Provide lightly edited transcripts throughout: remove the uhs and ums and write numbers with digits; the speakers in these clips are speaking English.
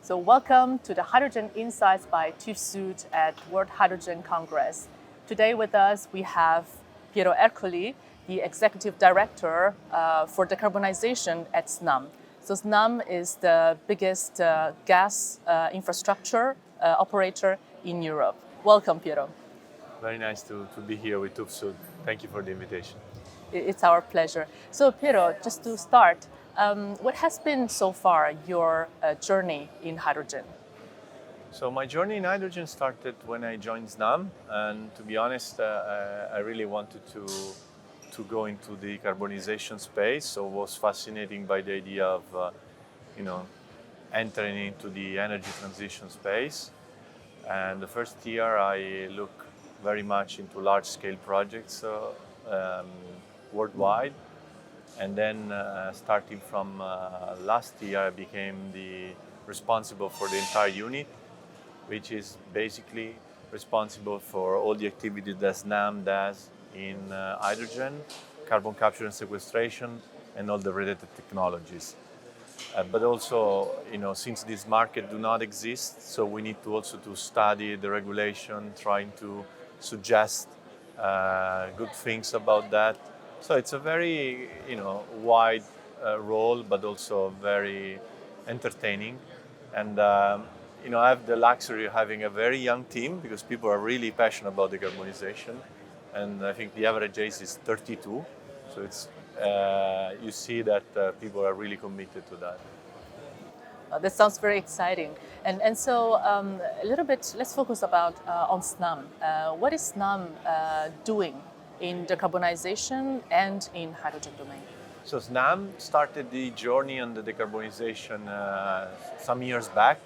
So welcome to the Hydrogen Insights by TÜV SÜD at World Hydrogen Congress. Today with us we have Piero Ercoli, the Executive Director for Decarbonization at Snam. So Snam is the biggest gas infrastructure operator in Europe. Welcome, Piero. Very nice to be here with TÜV SÜD. Thank you for the invitation. It's our pleasure. So Piero, just to start, what has been so far your journey in hydrogen? So my journey in hydrogen started when I joined Snam, and to be honest, I really wanted to go into the decarbonization space. So I was fascinated by the idea of, entering into the energy transition space. And the first year I looked very much into large-scale projects worldwide. And then starting from last year, I became the responsible for the entire unit, which is basically responsible for all the activities that Snam does in hydrogen, carbon capture and sequestration, and all the related technologies. But also, since this market do not exist, so we need to also to study the regulation, trying to suggest good things about that. So it's a very, wide role, but also very entertaining. And, I have the luxury of having a very young team because people are really passionate about decarbonization. And I think the average age is 32. So it's, you see that people are really committed to that. That sounds very exciting. And so a little bit, let's focus on Snam. What is Snam doing in decarbonization and in hydrogen domain? So Snam started the journey on the decarbonization some years back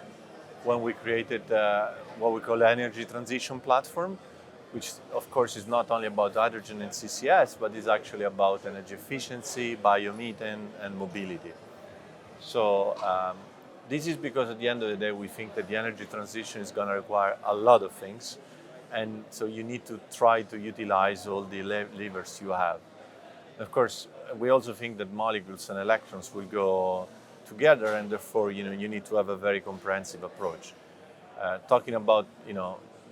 when we created what we call energy transition platform, which of course is not only about hydrogen and CCS, but is actually about energy efficiency, biomethane, and mobility. So this is because at the end of the day, we think that the energy transition is going to require a lot of things. And so you need to try to utilize all the levers you have. Of course, we also think that molecules and electrons will go together, and therefore, you need to have a very comprehensive approach. Talking about,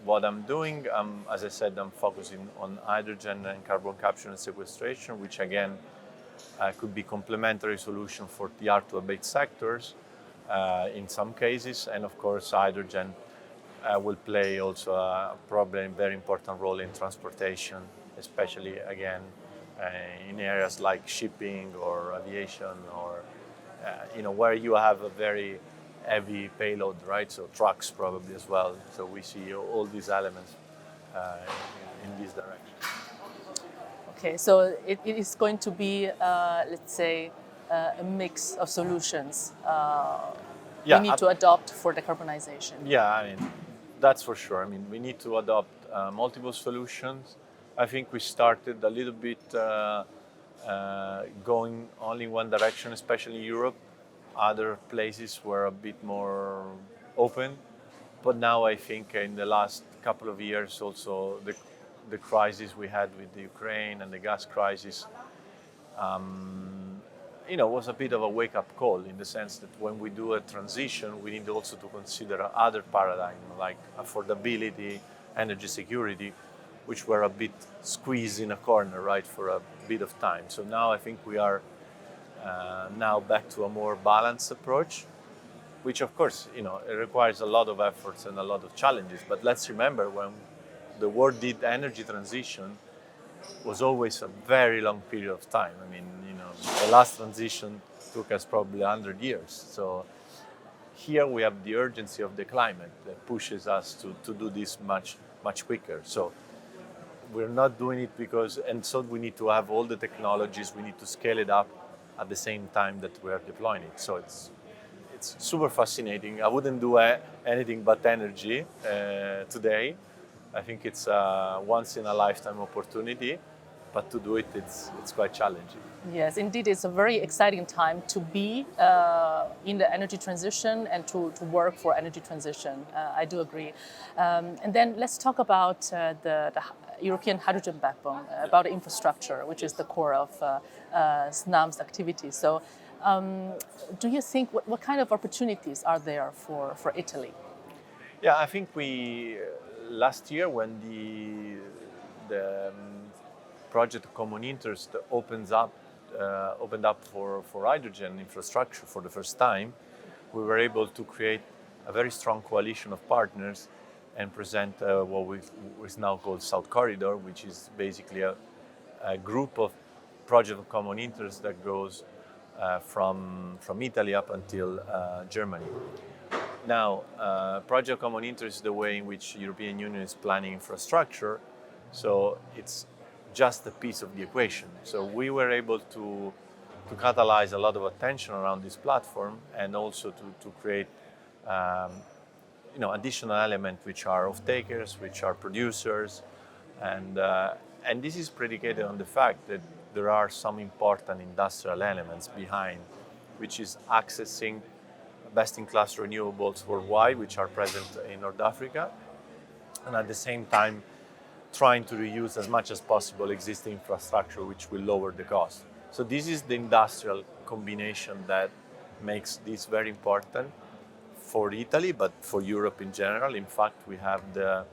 what I'm doing, as I said, I'm focusing on hydrogen and carbon capture and sequestration, which again could be complementary solution for the hard-to-abate sectors in some cases, and of course, hydrogen will play also probably a very important role in transportation, especially again in areas like shipping or aviation or where you have a very heavy payload, right? So trucks probably as well. So we see all these elements in this direction. Okay, so it is going to be, let's say, a mix of solutions we need to adopt for decarbonization. Yeah, that's for sure. We need to adopt multiple solutions. I think we started a little bit going only in one direction, especially in Europe. Other places were a bit more open. But now I think in the last couple of years also the crisis we had with the Ukraine and the gas crisis was a bit of a wake-up call in the sense that when we do a transition, we need also to consider other paradigms like affordability, energy security, which were a bit squeezed in a corner, right, for a bit of time. So now I think we are now back to a more balanced approach, which of course, it requires a lot of efforts and a lot of challenges. But let's remember when the world did energy transition, was always a very long period of time. The last transition took us probably 100 years. So here we have the urgency of the climate that pushes us to do this much quicker. So we're not doing it and so we need to have all the technologies, we need to scale it up at the same time that we are deploying it. So it's super fascinating. I wouldn't do anything but energy today. I think it's a once in a lifetime opportunity, but to do it, it's quite challenging. Yes, indeed, it's a very exciting time to be in the energy transition and to work for energy transition. I do agree. And then let's talk about the European hydrogen backbone, about infrastructure, which is the core of Snam's activities. So Do you think what kind of opportunities are there for Italy? Yeah, I think last year when the project of common interest opened up for hydrogen infrastructure for the first time, we were able to create a very strong coalition of partners and present what is now called South Corridor, which is basically a group of projects of common interest that goes from Italy up until Germany. Now, project of common interest is the way in which the European Union is planning infrastructure, so it's just a piece of the equation. So we were able to catalyze a lot of attention around this platform and also to create additional elements which are off-takers, which are producers, and this is predicated on the fact that there are some important industrial elements behind, which is accessing best-in-class renewables worldwide, which are present in North Africa, and at the same time trying to reuse as much as possible existing infrastructure, which will lower the cost. So this is the industrial combination that makes this very important for Italy, but for Europe in general. In fact, we have the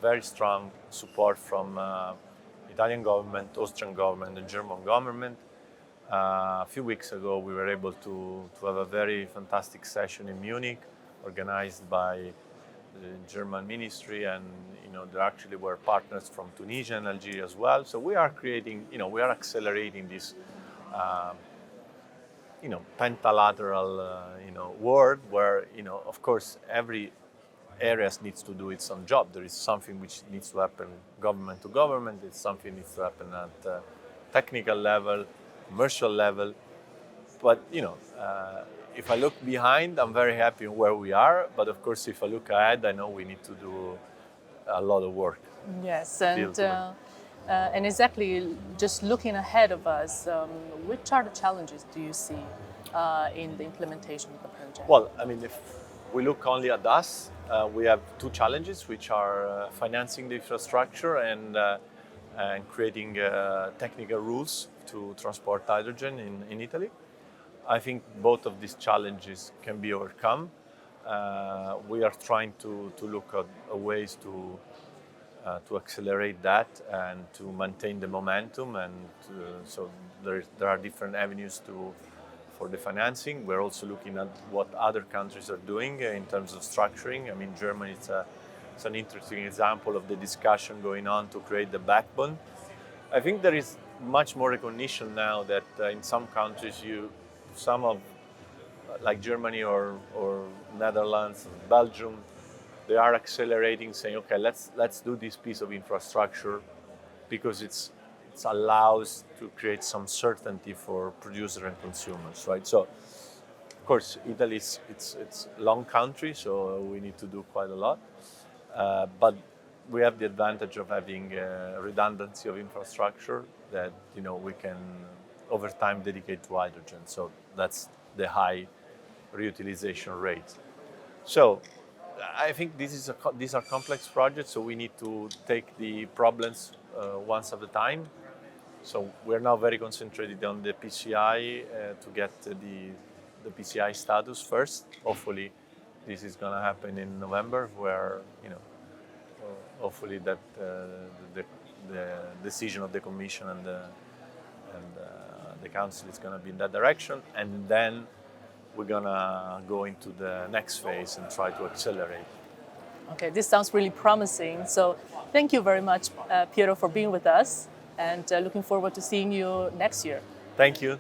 very strong support from Italian government, Austrian government, and German government. A few weeks ago, we were able to have a very fantastic session in Munich, organized by the German ministry, and there actually were partners from Tunisia and Algeria as well. So we are creating, we are accelerating this, pentalateral, world where, of course, every area needs to do its own job. There is something which needs to happen government to government. It's something needs to happen at technical level, commercial level. But if I look behind, I'm very happy where we are. But of course, if I look ahead, I know we need to do a lot of work. Yes, and exactly, just looking ahead of us, which are the challenges do you see in the implementation of the project? Well, I mean, if we look only at us, we have two challenges, which are financing the infrastructure and creating technical rules to transport hydrogen in Italy. I think both of these challenges can be overcome. We are trying to look at ways to accelerate that and to maintain the momentum, and so there are different avenues for the financing. We're also looking at what other countries are doing in terms of structuring. I mean, Germany it's an interesting example of the discussion going on to create the backbone. I think there is much more recognition now that in some countries, like Germany or Netherlands, Belgium, they are accelerating, saying, okay, let's do this piece of infrastructure because it allows to create some certainty for producers and consumers, right? So, of course, Italy it's a long country, so we need to do quite a lot, but we have the advantage of having redundancy of infrastructure that we can over time dedicate to hydrogen. So that's the high reutilization rate. So I think these are complex projects, so we need to take the problems once at a time. So we're now very concentrated on the PCI to get the PCI status first. Hopefully, this is going to happen in November, where hopefully that the decision of the Commission and the Council is going to be in that direction, and then we're going to go into the next phase and try to accelerate. Okay, this sounds really promising. So thank you very much, Piero, for being with us, and looking forward to seeing you next year. Thank you.